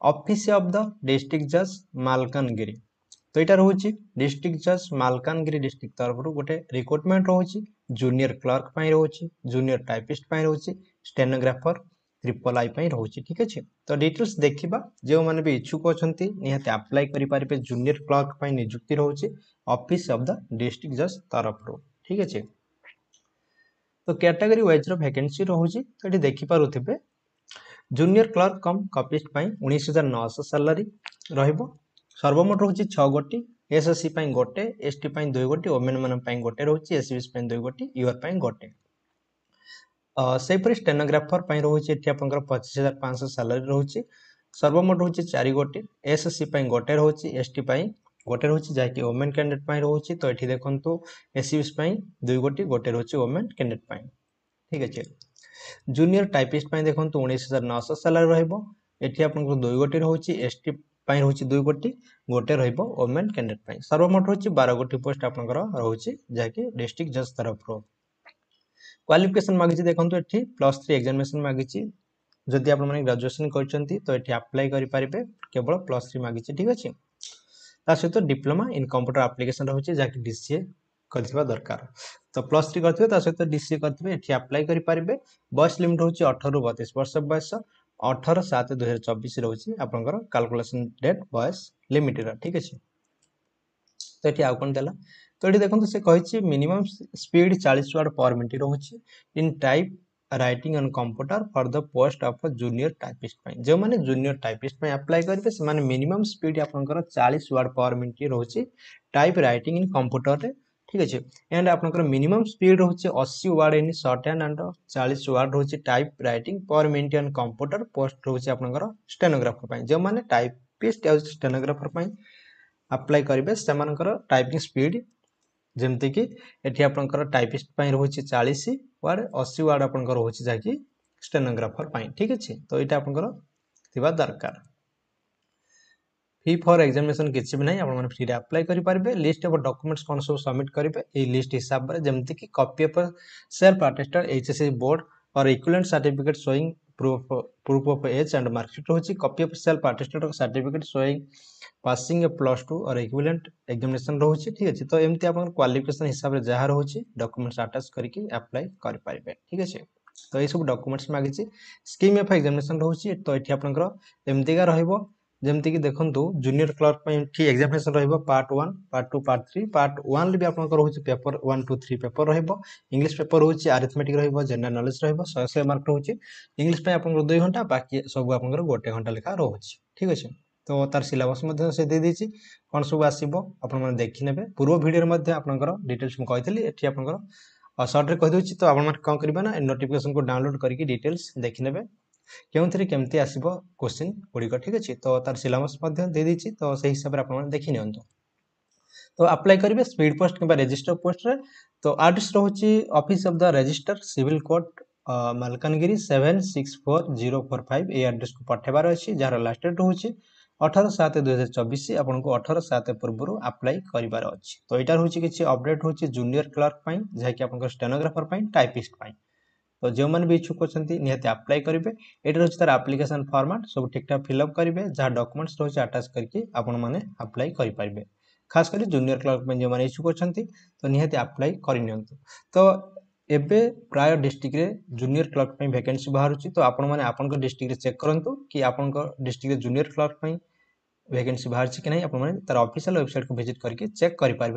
Office of the district जज मालकानगिरी। तो यहाँ रोचे डिस्ट्रिक्ट जज मालकानगिरी डिस्ट्रिक्ट तरफ गोटे रिक्रुटमेंट रोचे जूनियर क्लर्क रोचे जूनियर टाइपिस्ट रोचे स्टेनोग्राफर ट्रिपल आई रोचे। ठीक अच्छे तो डिटेल्स देखा जो मैंने भी इच्छुक अच्छा निहाती अप्लाई करेंगे जूनियर क्लर्क नियुक्ति रोचे ऑफिस ऑफ द डिस्ट्रिक्ट जज तरफ। ठीक अच्छे तो कैटेगरी वाइज वैकेंसी रोचे तो ये देखिपे जूनियर क्लर्क कम कपिस्ट 19,900 सैलरी रहिबो। सर्वमोट रोचे 6 गोटी एसएससी गोटे एसटी 2 गोटी ओमेन मान गोटे रोचे एसबीएस 2 गोटी यूआर गोटे। सेपरी स्टेनोग्राफर रोचे ये आपंकर 25,500 सैलरी रोचे। सर्वमोट रोचे 4 गोटी एसएससी गोटे रोचे एसटी गोटे रोचे जहाँकि ओमेन कैंडिडेट रोचे। तो ये देखो एसबीएस 2 गोटी गोटे रोचे ओमेन कैंडिडेट। ठीक अच्छे जूनियर टाइपिस्ट देखो 19,900 सैलरी रहिबो। एठी आपनको 2 गोटी रोचे एसटी रोचे 2 गोटी गोटे रहिबो ओमेन कैंडिडेट। सर्वमोट रोचे 12 गोटी पोस्ट आपनकर रोचे जहाँकि डिस्ट्रिक्ट जज तरफ रो। क्वालिफिकेशन मागिछि देखो एठी +3 एग्जामिनेशन मागिछि। जदि आपण माने ग्रेजुएशन करछंती तो एठी अप्लाई करि परिबे केवल +3 मागिछि। ठीक अछि ता सहित डिप्लोमा इन कंप्यूटर एप्लीकेशन रोचे जहाँकि डीसीए करथिबा दरकार। तो +3 करथिबे ता सहित डीसीए करथिबे एठी अप्लाई करि परिबे। बयस लिमिट होची 18 रु 32 वर्ष बयस 18/7/2024 रोची आपनकर कैलकुलेशन डेट बयस लिमिट रा। ठीक अछि तो एठी आउ कोन देला तो एठी देखंतु से कहिछि minimum speed 40 word per minute रोची in typewriting on computer for the post of junior typist जो माने जूनियर टाइपिस्ट अप्लाई करेंगे से माने मिनिमम स्पीड आपनकर 40 वर्ड पर मिनिट रोची टाइप राइटिंग इन कंप्यूटर रे। ठीक अच्छे एंड आपनकर मिनिमम स्पीड रोचे 80 word in shorthand and 40 word रोचे typewriting per minute on computer post रोचे आपनकर स्टेनोग्राफर जो माने टाइपिस्ट और स्टेनोग्राफर अप्लाई करेंगे से टाइपिंग स्पीड जमती कि एठी आपनकर टाइपिस्ट रोचे 40 वर्ड 80 वर्ड आपनकर रोचे जाकि स्टेनोग्राफर। ठीक अच्छे तो यहाँ आपनकर थिबा दरकार। फी फॉर एग्जामिनेशन किसी भी नहीं आप फ्री अप्लाई करेंगे। लिस्ट ऑफ डॉक्यूमेंट्स कौन सब सबमिट करेंगे ये लिस्ट हिसाब से जमती कि copy of self attested HSC board और equivalent certificate showing proof of age and marksheet रोची copy of self attested certificate showing passing +2 और इक्विवेलेंट एग्जामिनेशन रोची। ठीक अच्छे तो एमती आप क्वालिफिकेशन हिसाब से जहाँ रोची डॉक्यूमेंट्स अटैच करके अप्लाई करेंगे। ठीक अच्छे तो ये सब डॉक्यूमेंट्स मागिछि। स्कीम ऑफ एग्जामिनेशन रोची तो ये आपनकर एमतीका रहिबो जमती कि देखंतु जूनियर क्लर्क एग्जामिनेशन रहिबो पार्ट 1 पार्ट 2 पार्ट 3 पार्ट 1 ले भी आपनकर होछि पेपर 1 2 3 पेपर रहिबो। इंग्लिश पेपर होछि अरिथमेटिक रहिबो जनरल नॉलेज रहिबो 100 मार्क होछि। इंग्लिश पे आपनकर 2 घंटा बाकी सब आपनकर 1 घंटा लेखा रहछि। ठीक अछि तो तार सिलेबस मध्ये से दे देछि कोन सब आसीबो आपन माने देखि नेबे पूर्व वीडियो रे मध्ये आपनकर डिटेल्स म कहितली एठी आपनकर शॉर्ट रे कहि दोछि। तो आपन माने कोन करबा ना नोटिफिकेशन को डाउनलोड करके डिटेल्स देखि नेबे केउथरे केमती आसीबो क्वेश्चन गुड़िक। ठीक अच्छे तो तार सिलेबस दे देछि तो सही हिसाब से आप देखि नियंतु। तो अप्लाई करेंगे स्पीड पोस्ट कि रजिस्टर पोस्ट रे। तो एड्रेस रोची office of the register civil court Malkangiri 764045 ये एड्रेस को पठेबार अछि जार लास्ट डेट होछि 18/7/2024 आपनको 18/7 पूर्व अप्लाई करिबार अछि। तो एटा होछि किछि अपडेट होछि जूनियर क्लर्क पई जे कि आपनको स्टेनोग्राफर पई टाइपिस्ट पई। तो जो मैंने भी इच्छुक अच्छा निहाती अप्लाई करेंगे ये रोचे तार एप्लिकेशन फॉर्मेट सब ठीक ठाक फिलअप करेंगे जहाँ डॉक्यूमेंट्स रोचे अटैच करके आपण मैंने अप्लाई करेंगे। खास कर जूनियर क्लर्क जो मैंने इच्छुक अच्छा तो निहाती अप्लाई करनी। तो एबे प्राय डिस्ट्रिक्ट रे जूनियर क्लर्क वैकेंसी बाहर तो आपण मैंने आपन डिस्ट्रिक्ट रे चेक करंतु कि आपन डिस्ट्रिक्ट रे जूनियर क्लर्क वैकेंसी बाहर कि नहीं आप तार ऑफिशियल वेबसाइट को विजिट करके चेक करेंगे।